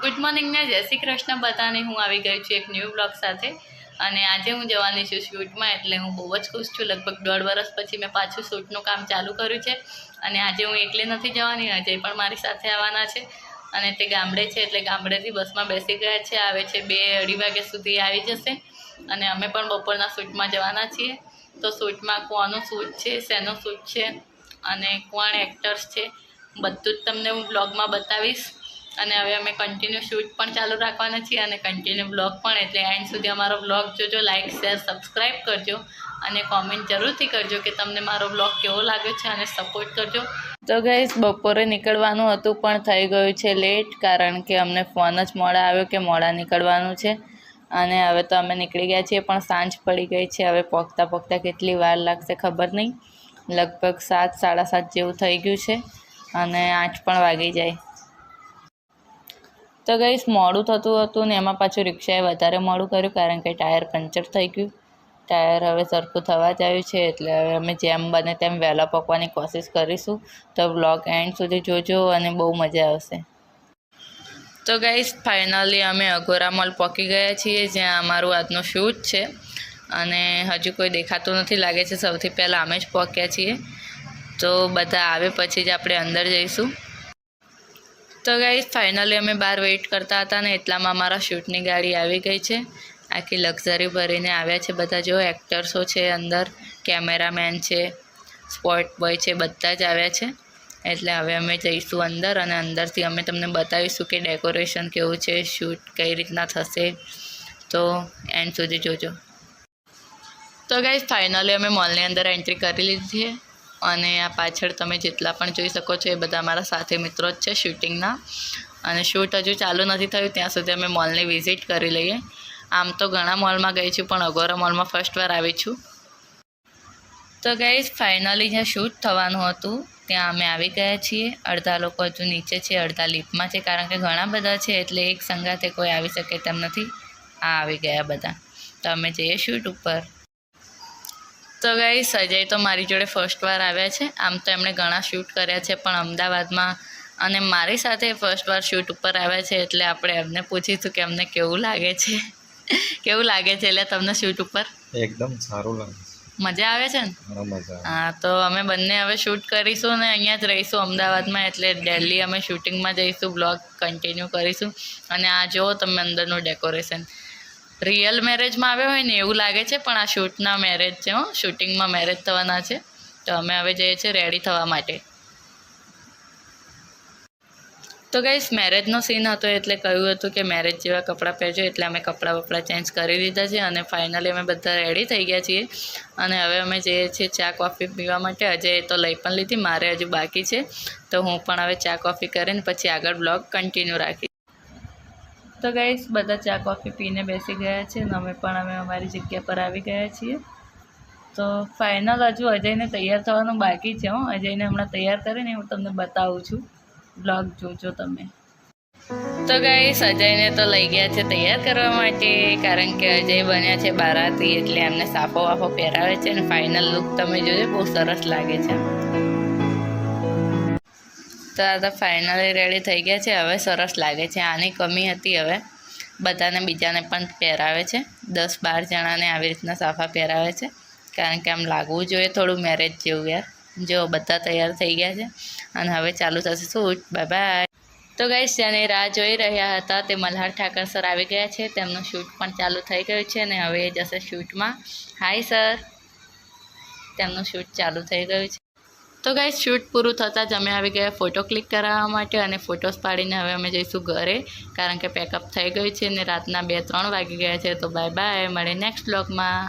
Good morning ને જય શ્રી કૃષ્ણ બધાને। હું આવી ગઈ છું એક ન્યૂ બ્લોગ સાથે અને આજે હું જવાની છું શૂટમાં, એટલે હું બહુ જ ખુશ છું। લગભગ 1.5 વર્ષ પછી મેં પાછું શૂટનું કામ ચાલુ કર્યું છે અને આજે હું એકલી નથી જવાની, અજય પણ મારી સાથે આવવાના છે અને તે ગામડે છે એટલે ગામડેથી બસમાં બેસી ગયા છે। આવે છે 2-2:30 વાગ્યા સુધી આવી જશે અને અમે પણ બપોરના શૂટમાં જવાના છીએ। તો શૂટમાં કોનું શૂટ છે, શેનું શૂટ છે અને કોણ એક્ટર્સ છે બધું જ તમને હું બ્લોગમાં બતાવીશ। અને હવે અમે કન્ટિન્યુ શૂટ પણ ચાલુ રાખવાના છીએ અને કન્ટિન્યુ બ્લોગ પણ, એટલે એન્ડ સુધી અમારો બ્લોગ જોજો, લાઇક શેર સબસ્ક્રાઈબ કરજો અને કોમેન્ટ જરૂરથી કરજો કે તમને મારો બ્લોગ કેવો લાગ્યો છે અને સપોર્ટ કરજો। તો ગાઈસ બપોરે નીકળવાનું હતું પણ થઈ ગયું છે લેટ, કારણ કે અમને ફોન જ મોડા આવ્યો કે મોડા નીકળવાનું છે અને હવે તો અમે નીકળી ગયા છીએ પણ સાંજ પડી ગઈ છે। હવે પહોંચતા કેટલી વાર લાગશે ખબર નહીં, લગભગ 7-7:30 જેવું થઈ ગયું છે અને 8 પણ વાગી જાય। તો ગાઈસ મોડું થતું હતું ને એમાં પાછું રિક્ષાએ વધારે મોડું કર્યું, કારણ કે ટાયર પંચર થઈ ગયું। ટાયર હવે સરખું થવા જ આવ્યું છે, એટલે હવે અમે જેમ બને તેમ વહેલા પહોંચવાની કોશિશ કરીશું। તો બ્લોગ એન્ડ સુધી જોજો અને બહુ મજા આવશે। તો ગાઈસ ફાઇનલી અમે અઘોરા મોલ પહોંચી ગયા છીએ, જ્યાં અમારું આજનું શૂટ છે અને હજુ કોઈ દેખાતું નથી, લાગે છે સૌથી પહેલાં અમે જ પહોંચ્યા છીએ। તો બધા આવે પછી જ આપણે અંદર જઈશું। તો ગાઈસ ફાઇનલી અમે બહાર વેઇટ કરતા હતા ને એટલામાં અમારા શૂટની ગાડી આવી ગઈ છે। આખી લક્ઝરી ભરીને આવ્યા છે બધા, જો એક્ટર્સો છે અંદર, કેમેરામેન છે, સ્પોટ બોય છે, બધા જ આવ્યા છે। એટલે હવે અમે જઈશું અંદર અને અંદરથી અમે તમને બતાવીશું કે ડેકોરેશન કેવું છે, શૂટ કઈ રીતના થશે। તો એન્ડ સુધી જોજો। તો ગાઈસ ફાઇનલી અમે મોલની અંદર એન્ટ્રી કરી લીધી છે અને આ પાછળ તમે જેટલા પણ જોઈ શકો છો એ બધા અમારા સાથે મિત્રો જ છે શૂટિંગના, અને શૂટ હજુ ચાલુ નથી થયું ત્યાં સુધી અમે મોલની વિઝિટ કરી લઈએ। આમ તો ઘણા મોલમાં ગઈ છું પણ અઘોરા મોલમાં ફર્સ્ટ વાર આવી છું। તો ગાઈસ ફાઇનલી જ્યાં શૂટ થવાનું હતું ત્યાં અમે આવી ગયા છીએ। અડધા લોકો હજુ નીચે છે, અડધા લિફ્ટમાં છે, કારણ કે ઘણા બધા છે એટલે એક સંગાથે કોઈ આવી શકે તેમ નથી। આ આવી ગયા બધા, તો અમે જઈએ શૂટ ઉપર। તો ગાઈસ અજય તો મારી જોડે ફર્સ્ટ વાર આવ્યા છે। આમ તો એમણે ઘણા શૂટ કર્યા છે પણ અમદાવાદમાં, અને મારી સાથે ફર્સ્ટ વાર શૂટ ઉપર આવ્યા છે, એટલે આપણે એમને પૂછીશું કે અમને કેવું લાગે છે। કેવું લાગે છે એટલે તમને શૂટ ઉપર? એકદમ સારું લાગે છે, મજા આવે છે ને? હા, તો અમે બંને હવે શૂટ કરીશું ને અહીંયા જ રહીશું અમદાવાદમાં, એટલે દિલ્હી અમે શૂટિંગમાં જઈશું, બ્લોગ કન્ટિન્યુ કરીશું। અને આ જુઓ તમે અંદરનું ડેકોરેશન, રિયલ મેરેજમાં આવ્યો હોય ને એવું લાગે છે, પણ આ શૂટના મેરેજ છે, શૂટિંગમાં મેરેજ થવાના છે। તો અમે હવે જઈએ છીએ રેડી થવા માટે। તો ગાઈસ મેરેજનો સીન હતો એટલે કહ્યું હતું કે મેરેજ જેવા કપડાં પહેરજો, એટલે અમે કપડાં ચેન્જ કરી દીધા છે અને ફાઇનલી અમે બધા રેડી થઈ ગયા છીએ અને હવે અમે જઈએ છીએ ચા કોફી પીવા માટે। અજય તો લઈ પણ લીધી, મારે હજુ બાકી છે, તો હું પણ હવે ચા કોફી કરીને પછી આગળ બ્લોગ કન્ટિન્યુ રાખીશ। તો ગાઈસ બધા ચા કોફી પીને બેસી ગયા છે અને અમે અમારી જગ્યા પર આવી ગયા છીએ। તો ફાઇનલ હજુ અજયને તૈયાર થવાનું બાકી છે। અજયને હમણાં તૈયાર કરીને હું તમને બતાવું છું, બ્લોગ જોજો તમે। તો ગાઈસ અજયને તો લઈ ગયા છે તૈયાર કરવા માટે, કારણ કે અજય બન્યા છે બારાતી, એટલે એમને સાફો વાફો પહેરાવે છે અને ફાઇનલ લુક તમે જોજો, બહુ સરસ લાગે છે। તો આ તો ફાઇનલી રેડી થઈ ગયા છે, હવે સરસ લાગે છે। આની કમી હતી, હવે બધાને બીજાને પણ પહેરાવે છે, 10-12 જણાને આવી રીતના સાફા પહેરાવે છે, કારણ કે આમ લાગવું જોઈએ થોડું મેરેજ જેવું યાર। જો બધા તૈયાર થઈ ગયા છે અને હવે ચાલુ થશે શૂટ। Bye bye. તો ગાઈસ જેની રાહ જોઈ રહ્યા હતા તે મલ્હાર ઠાકર સર આવી ગયા છે, તેમનું શૂટ પણ ચાલુ થઈ ગયું છે અને હવે એ જશે શૂટમાં। હાય સર, તેમનું શૂટ ચાલુ થઈ ગયું છે। તો ગાઈસ શૂટ પૂરું થતાં જ અમે આવી ગયા ફોટો ક્લિક કરાવવા માટે, અને ફોટોસ પાડીને હવે અમે જઈશું ઘરે, કારણ કે પેકઅપ થઈ ગયું છે અને રાતના 2-3 વાગી ગયા છે। તો બાય બાય, મળીએ નેક્સ્ટ બ્લોગમાં।